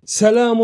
سلام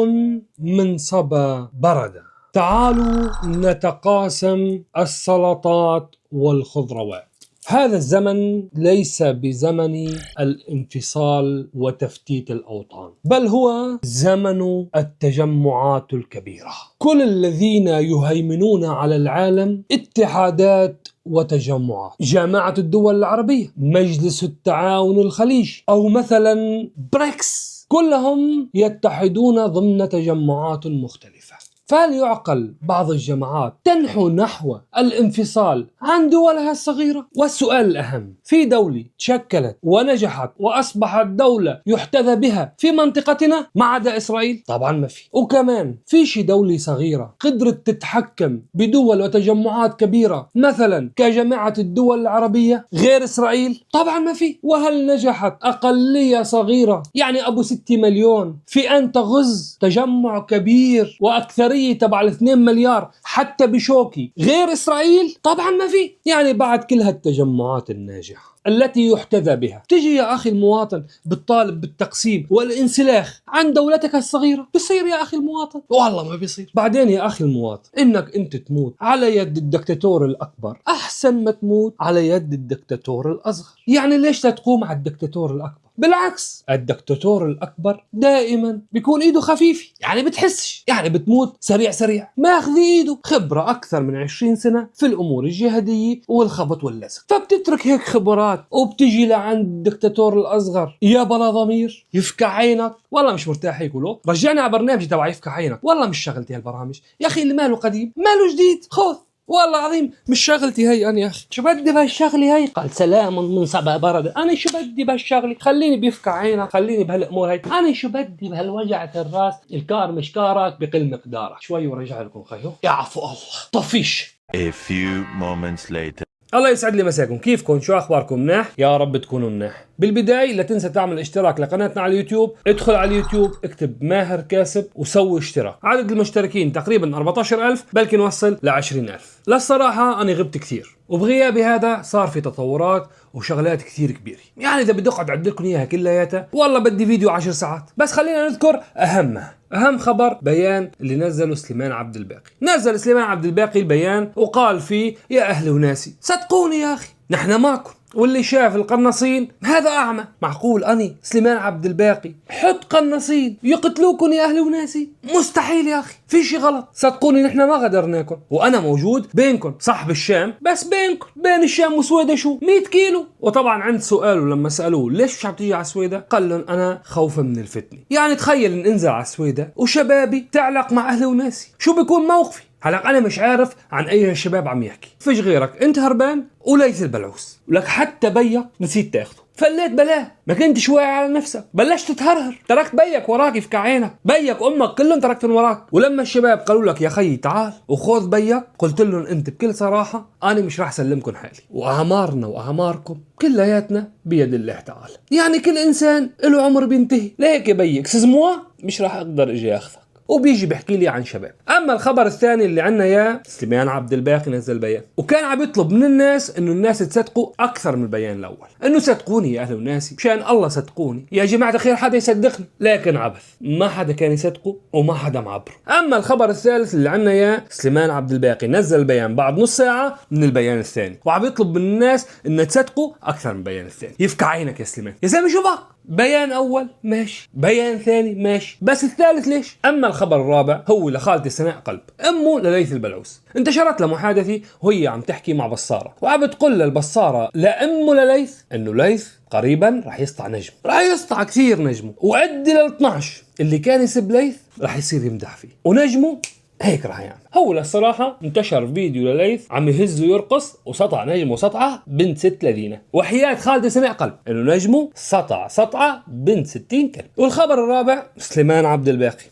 من صبا برد. تعالوا نتقاسم السلطات والخضروات. هذا الزمن ليس بزمن الانفصال وتفتيت الأوطان، بل هو زمن التجمعات الكبيرة. كل الذين يهيمنون على العالم اتحادات وتجمعات، جامعة الدول العربية، مجلس التعاون الخليجي، أو مثلا بريكس، كلهم يتحدون ضمن تجمعات مختلفة. فهل يعقل بعض الجماعات تنحو نحو الانفصال عن دولها الصغيرة؟ والسؤال الأهم، في دولة تشكلت ونجحت وأصبحت دولة يحتذى بها في منطقتنا ما عدا إسرائيل؟ طبعا ما في. وكمان فيش دولة صغيرة قدرت تتحكم بدول وتجمعات كبيرة مثلا كجامعة الدول العربية غير إسرائيل؟ طبعا ما في. وهل نجحت أقلية صغيرة يعني أبو 6 مليون في أن تغز تجمع كبير وأكثرية تبع 2 مليار حتى بشوكي غير إسرائيل؟ طبعا ما في. يعني بعد كل هالتجمعات الناجحة التي يحتذى بها، تجي يا أخي المواطن بالطالب بالتقسيم والانسلاخ عن دولتك الصغيرة؟ بصير يا أخي المواطن؟ والله ما بيصير. بعدين يا أخي المواطن، إنك أنت تموت على يد الدكتاتور الأكبر أحسن ما تموت على يد الدكتاتور الأصغر. يعني ليش لا تقوم على الدكتاتور الأكبر؟ بالعكس، الدكتاتور الأكبر دائما بيكون إيده خفيفة، يعني بتحسش، يعني بتموت سريع سريع، ماخذ إيده خبرة أكثر من 20 سنة في الأمور الجهادية والخبط واللزق، فبتترك هيك خبرات وبتجي لعند الدكتاتور الأصغر يا بلا ضمير يفكع عينك. والله مش مرتاح هيك ولو رجعنا على برنامجي تبع يفكع عينك، والله مش شغلتي هالبرامج يا أخي، اللي ماله قديم ماله جديد خذ، والله العظيم مش شغلتي هي. أنا يا أخي شو بدي بهالشغلة هي؟ قال سلام من صبا برد. أنا شو بدي بهالشغلة؟ خليني بيفكع عينك، خليني بهالأمور هي. أنا شو بدي بهالوجعة الراس؟ الكار مش كارك بقل مقدارك. شوي ورجع لكم خيو. يا عفو الله طفيش. A few moments later. الله يسعد لي مساكم، كيفكم؟ شو اخباركم؟ مناح؟ يا رب تكونوا مناح. بالبداية لا تنسى تعمل اشتراك لقناتنا على اليوتيوب. ادخل على اليوتيوب اكتب ماهر كاسب وسوي اشتراك. عدد المشتركين تقريبا 14,000، بلكي نوصل ل 20,000. للصراحة انا غبت كثير، وبغيابي هذا صار في تطورات وشغلات كثير كبيرة. يعني اذا بدي اقعد اعد لكم اياها كلياتها والله بدي فيديو 10 ساعات. بس خلينا نذكر اهمها. أهم خبر بيان اللي نزله سليمان عبد الباقي. نزل سليمان عبد الباقي البيان وقال فيه يا أهل وناسي صدقوني يا أخي نحن معكم، واللي شاف القناصين هذا أعمى. معقول أني سليمان عبد الباقي حط قناصين يقتلوكم يا أهل وناسي؟ مستحيل يا أخي، في شي غلط. صدقوني نحن ما غدرناكم، وأنا موجود بينكم صاحب الشام، بس بينكم بين الشام وسويدا شو 100 كيلو. وطبعا عند سؤاله لما سألوه ليش مش عم تيجي على سويدا، قال لهم أنا خوفا من الفتنة. يعني تخيل إن انزل على سويدا وشبابي تعلق مع أهل وناسي، شو بيكون موقفي؟ هلا أنا مش عارف عن أي الشباب عم يحكي، فيش غيرك أنت هربان وليث البلعوس، ولك حتى بيك نسيت تاخده، فليت بلاه، ما كنتش واعي على نفسك، بلشت تهرهر، تركت بيك وراك يفكع عينك، بيك أمك كلهم تركتهم وراك. ولما الشباب قالوا لك يا خيي تعال وخذ بيك، قلت لهم أنت بكل صراحة أنا مش راح سلمكم حالي، وأعمارنا وأعماركم كلياتنا بيد الله تعالى. يعني كل إنسان له عمر بينتهي، ليك يا بيك سزموا مش راح أقدر أجي أخذك. وبيجي بحكي لي عن شباب. اما الخبر الثاني اللي عنا يا سليمان عبد الباقي نزل بيان، وكان عم يطلب من الناس انه الناس تصدقوا اكثر من البيان الاول، انه صدقوني يا اهل وناسي مشان الله صدقوني يا جماعه الخير حدا يصدقني. لكن عبث، ما حدا كان يصدقه وما حدا معبره. اما الخبر الثالث اللي عنا يا سليمان عبد الباقي نزل بيان بعد نص ساعه من البيان الثاني، وعم يطلب من الناس ان تصدقوا اكثر من البيان الثاني. يفكع عينك يا سليمان يا زلمه، شو بك؟ بيان اول ماشي، بيان ثاني ماشي، بس الثالث ليش؟ اما الخبر الرابع هو لخالتي سناء قلب، امه لليث البلعوس. انتشرت لمحادثه وهي عم تحكي مع بصاره، وعم بتقول للبصاره لامه لليث انه ليث قريبا راح يسطع نجم، راح يسطع كثير نجمه، وعد لل 12 اللي كان يسب ليث راح يصير يمدح فيه، ونجمه هيك راح يعمل. هو للصراحة انتشر فيديو لليث عم يهز ويرقص وسطع نجمه سطعة بنت 6 لذينة، وحياة خالتي سناء قلب انه نجمه سطع سطعة بنت 60 كلب. والخبر الرابع سليمان عبد الباقي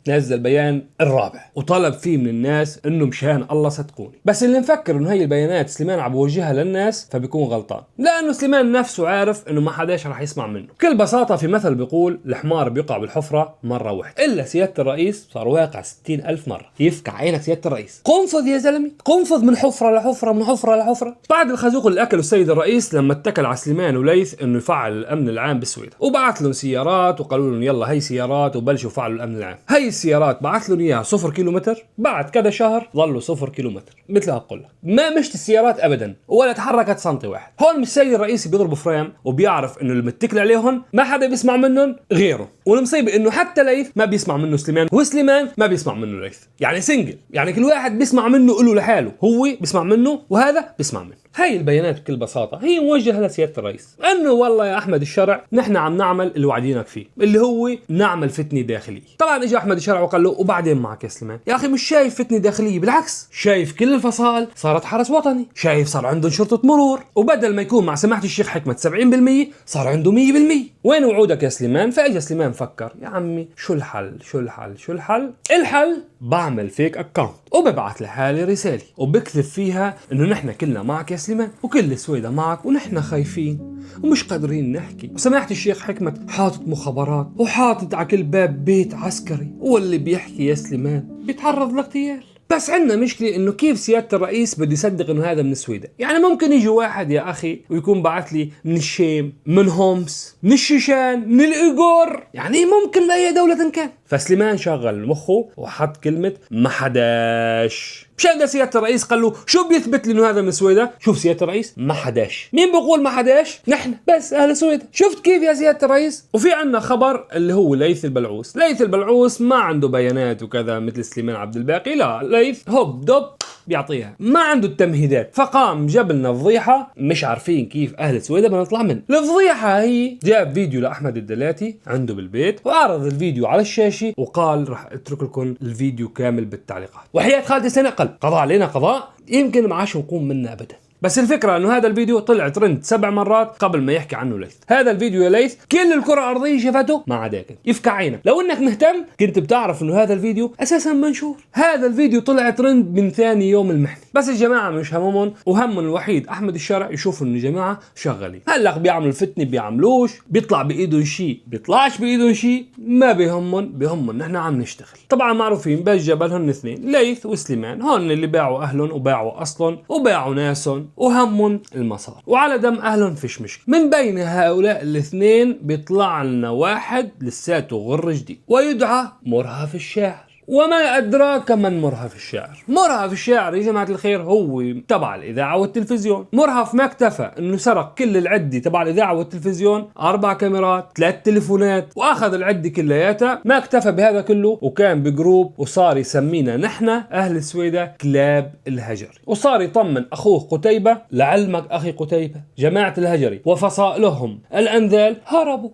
نزل بيان الرابع وطلب فيه من الناس انه مشان الله صدقوني. بس اللي مفكر انه هي البيانات سليمان عم بوجهها للناس فبيكون غلطان، لانه سليمان نفسه عارف انه ما حداش راح يسمع منه. بكل بساطة في مثل بيقول الحمار بيقع بالحفرة مرة واحدة، الا سيادة الرئيس صار واقع 60,000 مرة. يفكع عينك سيادة الرئيس. قنفذ يا زلمة، قنفذ من حفرة لحفرة، من حفرة لحفرة. بعد الخازوق اللي أكله السيد الرئيس لما اتكل على سليمان وليث إنه يفعل الأمن العام بالسويدة، وبعث لهم سيارات وقالوا لهم يلا هي سيارات وبلشوا فعلوا الأمن العام. هي السيارات بعث لهم إياها 0 كيلومتر، بعد كذا شهر ظلوا 0 كيلومتر. مثل هقول لك ما مشت السيارات أبدا ولا تحركت سنتي واحد. هون السيد الرئيس بيضربوا فريم وبيعرف إنه اللي متكل عليهم ما حدا بيسمع منهم غيره، والمصيبة إنه حتى ليث ما بيسمع منه سليمان، وسليمان ما بيسمع منه ليث. يعني سنجل، يعني كل واحد بيسمع منه له لحاله، هو بيسمع منه وهذا بيسمع منه. هاي البيانات بكل بساطة هي موجهة لسيادة الرئيس، انه والله يا احمد الشرع نحن عم نعمل اللي وعدينك فيه، اللي هو نعمل فتنة داخلية. طبعا اجى احمد الشرع وقال له وبعدين معك يا سليمان؟ يا اخي مش شايف فتنة داخلية، بالعكس شايف كل الفصائل صارت حرس وطني، شايف صار عندهم شرطة مرور، وبدل ما يكون مع سماحة الشيخ حكمة 70% صار عنده 100%. وين وعودك يا سليمان؟ فاجى سليمان فكر يا عمي شو الحل؟ الحل بعمل فيك اكاونت وببعث لحالي رسالة وبكتب فيها انه نحن كلنا معك يا سليمان وكل السويدة معك ونحن خايفين ومش قادرين نحكي، وسماحة الشيخ حكمة حاطط مخابرات وحاطط على كل باب بيت عسكري، واللي بيحكي يا سليمان بيتعرض لاغتيال. بس عندنا مشكلة انه كيف سيادة الرئيس بده يصدق انه هذا من السويدة؟ يعني ممكن يجي واحد يا اخي ويكون بعث لي من الشام، من هومس، من الشيشان، من الايغور، يعني ممكن لاي دولة كان. فسليمان شغل مخه وحط كلمة ما حداش. مشان ده سيادة الرئيس قال له شو بيثبت لي انه هذا من سويدة؟ شوف سيادة الرئيس ما حداش. مين بيقول ما حداش؟ نحن بس اهل سويدة. شفت كيف يا سيادة الرئيس؟ وفي عنا خبر اللي هو ليث البلعوس. ليث البلعوس ما عنده بيانات وكذا مثل سليمان عبد الباقي، لا ليث هوب دوب بيعطيها، ما عنده التمهيدات، فقام جاب لنا فضيحة مش عارفين كيف أهل سويدة بنطلع منها. الفضيحة هي جاب فيديو لأحمد الدلاتي عنده بالبيت وعرض الفيديو على الشاشة وقال راح اترك لكم الفيديو كامل بالتعليقات، وحياة خالد سنة قضاء علينا قضاء يمكن ما عاش نقوم منه أبدا. بس الفكرة انه هذا الفيديو طلع ترند 7 مرات قبل ما يحكي عنه ليث. هذا الفيديو يا ليث كل الكرة الارضية شافته ما عداك، يفكع عينك. لو انك مهتم كنت بتعرف انه هذا الفيديو اساسا منشور. هذا الفيديو طلع ترند من ثاني يوم المحنة، بس الجماعة مش همهم، وهمهم الوحيد احمد الشرع يشوفوا انه الجماعة شغالين. هلا بيعملوا الفتنة بيعملوش، بيطلع بايدهم شيء بيطلعش بايدهم شيء، ما بيهمهم نحن عم نشتغل. طبعا معروفين بس جبلهم اثنين، ليث وسليمان، هون اللي باعوا اهلهم وباعوا اصلهم وباعوا ناسهم وهمهم المصار، وعلى دم اهلهم فيش مشكله. من بين هؤلاء الاثنين بيطلع لنا واحد لساته غر جديد ويدعى مرهف الشاعر. وما أدراك من مرهف الشاعر؟ مرهف الشاعر يا جماعة الخير هو تبع الإذاعة والتلفزيون. مرهف ما اكتفى إنه سرق كل العدة تبع الإذاعة والتلفزيون، 4 كاميرات، 3 تليفونات، وأخذ العدة كلياتها. ما اكتفى بهذا كله وكان بجروب وصار يسمينا نحن أهل السويدة كلاب الهجري، وصار يطمن أخوه قتيبة. لعلمك أخي قتيبة جماعة الهجري وفصائلهم الأنذال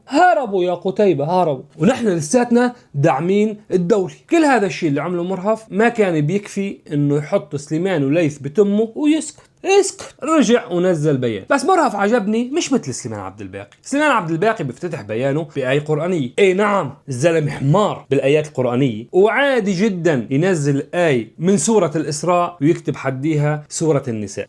هربوا يا قتيبة هربوا، ونحن لساتنا داعمين الدولة. كل هذا الشيء اللي عمله مرهف ما كان بيكفي انه يحط سليمان وليث بتمه ويسكت. رجع ونزل بيان. بس مرهف عجبني مش مثل سليمان عبد الباقي. سليمان عبد الباقي بيفتتح بيانه بآية قرآنية، اي نعم الزلمة حمار بالآيات القرآنية، وعادي جدا ينزل آية من سورة الإسراء ويكتب حديها سورة النساء.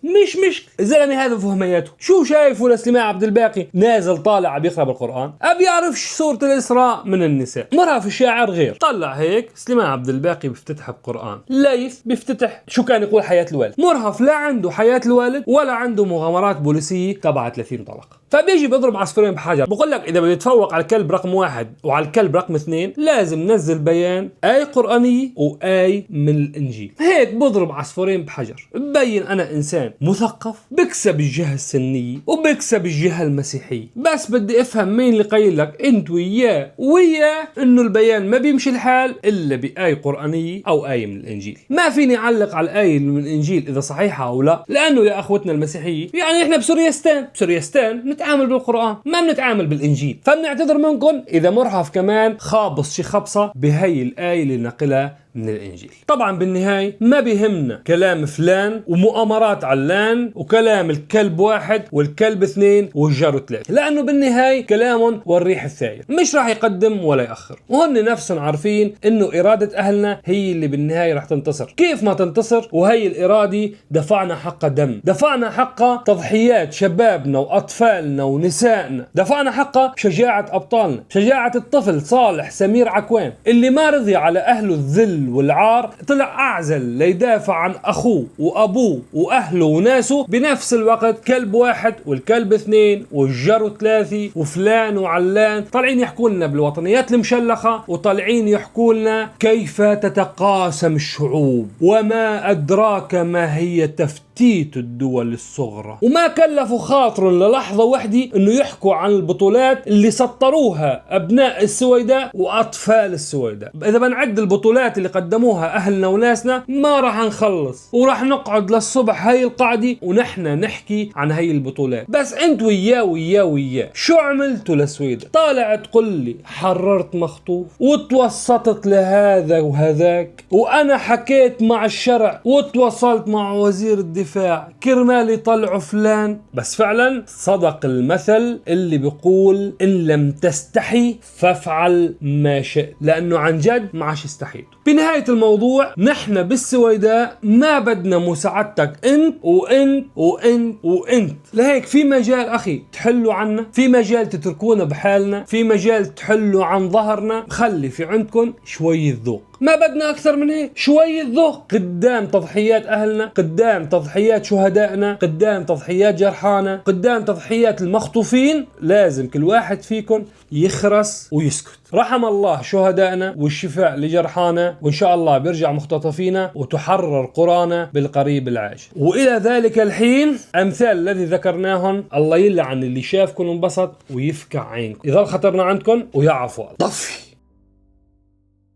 مش الزلمة هذا فهمياته. شو شايفه لسليمان عبد الباقي نازل طالع بيقرأ بالقرآن، بيعرفش سورة الإسراء من النساء. مرهف الشاعر غير، طلع هيك سليمان عبد الباقي بيفتتح بقرآن، ليث بيفتتح شو كان يقول حياة الوالد. مرهف لا عنده حياة الوالد ولا عنده مغامرات بوليسية تبع 30 طلقة، فبيجي بيضرب عصفورين بحجر. بقول لك اذا بده يتفوق على الكلب رقم 1 وعلى الكلب رقم 2 لازم ننزل بيان آية قرآنية وآية من الإنجيل، هيك بضرب عصفورين بحجر. ببين انا انسان مثقف، بكسب الجهة السنية وبكسب الجهة المسيحية. بس بدي افهم مين اللي قايل لك انت وياه انه البيان ما بيمشي الحال الا بآية قرآنية او آية من الإنجيل. ما فيني اعلق على الآية من الإنجيل اذا صحيحة او لا، لانه يا اخوتنا المسيحية يعني احنا بسوريستان نتعامل بالقرآن ما بنتعامل بالإنجيل، فبنعتذر منكم إذا مرهف كمان خابص شي خبصة بهي الآية اللي نقلها من الإنجيل. طبعا بالنهاية ما بيهمنا كلام فلان ومؤامرات علان وكلام الكلب 1 والكلب 2 والجار 3، لأنه بالنهاية كلامهم والريح الثاير مش راح يقدم ولا يأخر، وهن نفسهم عارفين إنه إرادة أهلنا هي اللي بالنهاية راح تنتصر. كيف ما تنتصر وهي الإرادة دفعنا حق دم، دفعنا حق تضحيات شبابنا وأطفالنا ونسائنا، دفعنا حق شجاعة أبطالنا، شجاعة الطفل صالح سمير عكوان اللي ما رضي على أهله الذل الذل والعار طلع أعزل ليدافع عن أخوه وأبوه وأهله وناسه بنفس الوقت. كلب واحد والكلب اثنين والجرو ثلاثة وفلان وعلان طالعين يحكوا لنا بالوطنيات المشلخة، وطالعين يحكوا لنا كيف تتقاسم الشعوب، وما أدراك ما هي تفتيت الدول الصغرى. وما كلفوا خاطر للحظة واحدة انه يحكوا عن البطولات اللي سطروها ابناء السويداء واطفال السويداء. اذا بنعد البطولات اللي قدموها اهلنا وناسنا ما راح نخلص، وراح نقعد للصبح هاي القعدة ونحن نحكي عن هاي البطولات. بس انت وياه شو عملتوا للسويداء؟ طالع تقول لي حررت مخطوف وتوسطت لهذا وهذاك، وانا حكيت مع الشرع وتوصلت مع وزير الدفاع كرمال يطلعوا فلان. بس فعلا صدق المثل اللي بيقول إن لم تستحي فافعل ما شئت، لأنه عن جد ما عادش استحيت. بنهاية الموضوع نحن بالسويداء ما بدنا مساعدتك انت وانت وانت وانت. لهيك في مجال اخي تحلوا عنا، في مجال تتركونا بحالنا، في مجال تحلوا عن ظهرنا. خلي في عندكم شوية ذوق، ما بدنا أكثر من هيك. شوية ذوق قدام تضحيات أهلنا، قدام تضحيات شهدائنا، قدام تضحيات جرحانا، قدام تضحيات المخطوفين. لازم كل واحد فيكم يخرس ويسكت. رحم الله شهدائنا والشفاء لجرحانا، وإن شاء الله بيرجع مختطفينا وتحرر قرانا بالقريب العاجل. وإلى ذلك الحين أمثال الذي ذكرناهم الله يلعن اللي شافكم وانبسط ويفكع عينكم. يظل خطرنا عندكم ويعفو. طفي.